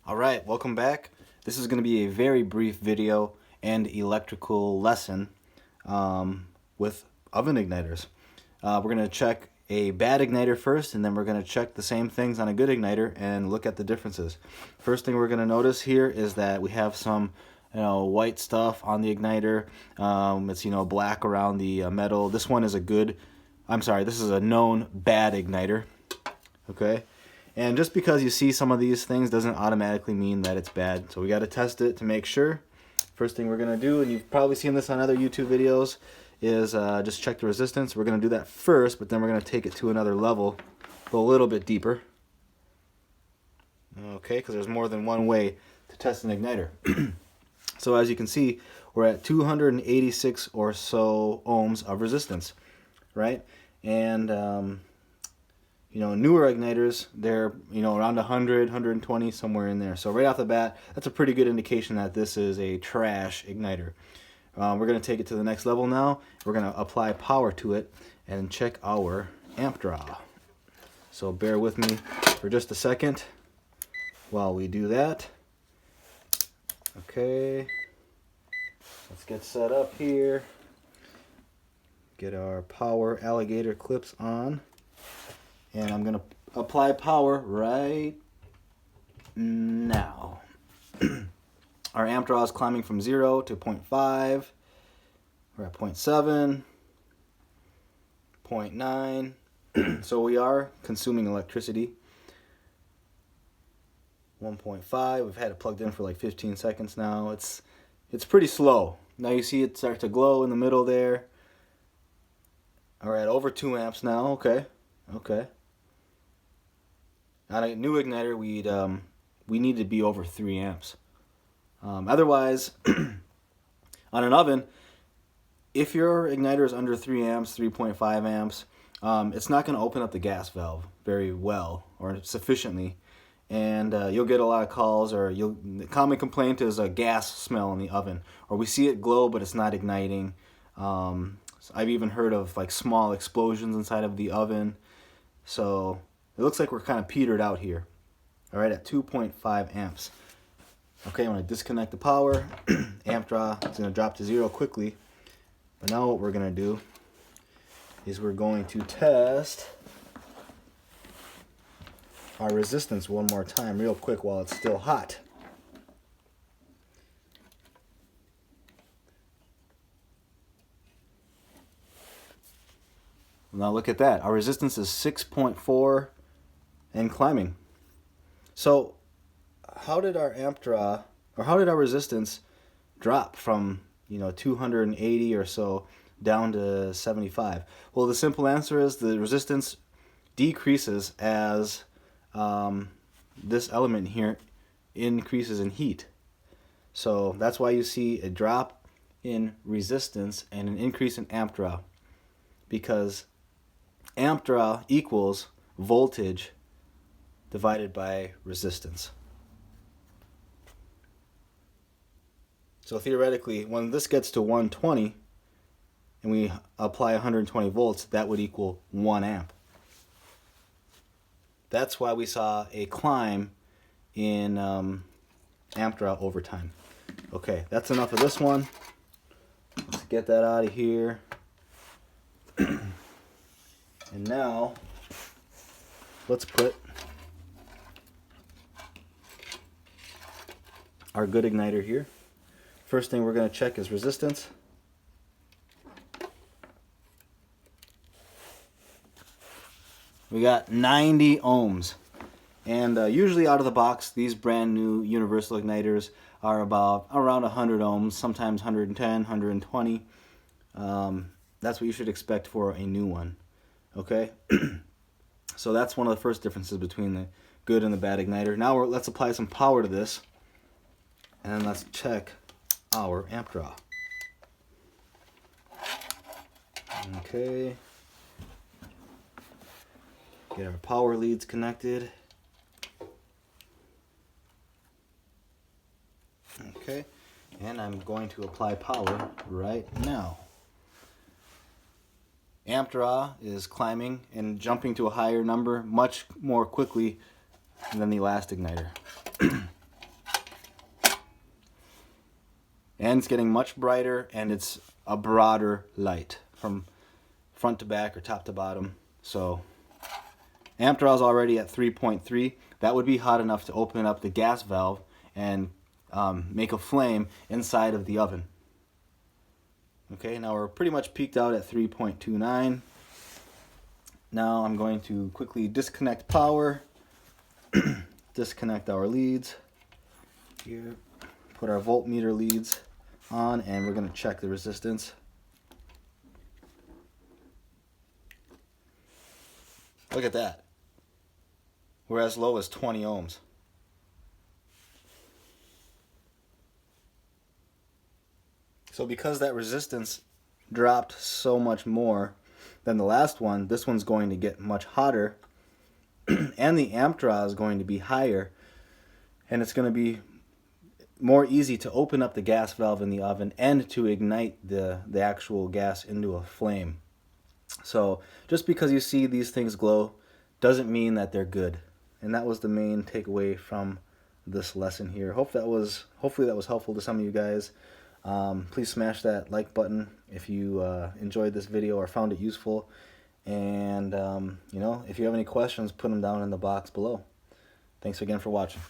Alright, welcome back. This is going to be a very brief video and electrical lesson with oven igniters. We're going to check a bad igniter first, and then we're going to check the same things on a good igniter and look at the differences. First thing we're going to notice here is that we have some white stuff on the igniter. It's black around the metal. This one is this is a known bad igniter. Okay. And just because you see some of these things doesn't automatically mean that it's bad. So we got to test it to make sure. First thing we're going to do, and you've probably seen this on other YouTube videos, is just check the resistance. We're going to do that first, but then we're going to take it to another level, go a little bit deeper. Okay, because there's more than one way to test an igniter. So as you can see, we're at 286 or so ohms of resistance, right? And newer igniters, they're around 100, 120, somewhere in there. So right off the bat, that's a pretty good indication that this is a trash igniter. We're going to take it to the next level now. We're going to apply power to it and check our amp draw. So bear with me for just a second while we do that. Okay, let's get set up here. Get our power alligator clips on. And I'm going to apply power right now. Our amp draw is climbing from 0 to 0.5. We're at 0.7, 0.9. So we are consuming electricity. 1.5. We've had it plugged in for like 15 seconds now. It's pretty slow. Now you see it start to glow in the middle there. All right, over 2 amps now. Okay. On a new igniter, we need to be over 3 amps. Otherwise, on an oven, if your igniter is under 3 amps, 3.5 amps, it's not going to open up the gas valve very well or sufficiently, and you'll get a lot of calls. Or the common complaint is a gas smell in the oven, or we see it glow but it's not igniting. I've even heard of like small explosions inside of the oven. So it looks like we're kind of petered out here. All right, at 2.5 amps. Okay, I'm going to disconnect the power. Amp draw is going to drop to 0 quickly. But now what we're going to do is we're going to test our resistance one more time real quick while it's still hot. Now look at that. Our resistance is 6.4 and climbing. So how did our amp draw, or how did our resistance drop from 280 or so down to 75? Well, the simple answer is the resistance decreases as this element here increases in heat. So that's why you see a drop in resistance and an increase in amp draw, because amp draw equals voltage divided by resistance. So theoretically, when this gets to 120 and we apply 120 volts, that would equal 1 amp. That's why we saw a climb in amp draw over time. Okay, that's enough of this one. Let's get that out of here. And now, let's put our good igniter here. First thing we're going to check is resistance. We got 90 ohms. And usually out of the box, these brand new universal igniters are around 100 ohms, sometimes 110, 120. That's what you should expect for a new one. Okay, so that's one of the first differences between the good and the bad igniter. Now let's apply some power to this, and then let's check our amp draw. Okay, get our power leads connected. Okay, and I'm going to apply power right now. Amp draw is climbing and jumping to a higher number much more quickly than the last igniter. and it's getting much brighter, and it's a broader light from front to back or top to bottom. So amp draw is already at 3.3. That would be hot enough to open up the gas valve and make a flame inside of the oven. Okay, now we're pretty much peaked out at 3.29. Now I'm going to quickly disconnect power, disconnect our leads here, put our voltmeter leads on, and we're going to check the resistance. Look at that. We're as low as 20 ohms. So because that resistance dropped so much more than the last one, this one's going to get much hotter and the amp draw is going to be higher, and it's going to be more easy to open up the gas valve in the oven and to ignite the actual gas into a flame. So just because you see these things glow doesn't mean that they're good. And that was the main takeaway from this lesson here. Hopefully that was helpful to some of you guys. Please smash that like button if you enjoyed this video or found it useful. And if you have any questions, put them down in the box below. Thanks again for watching.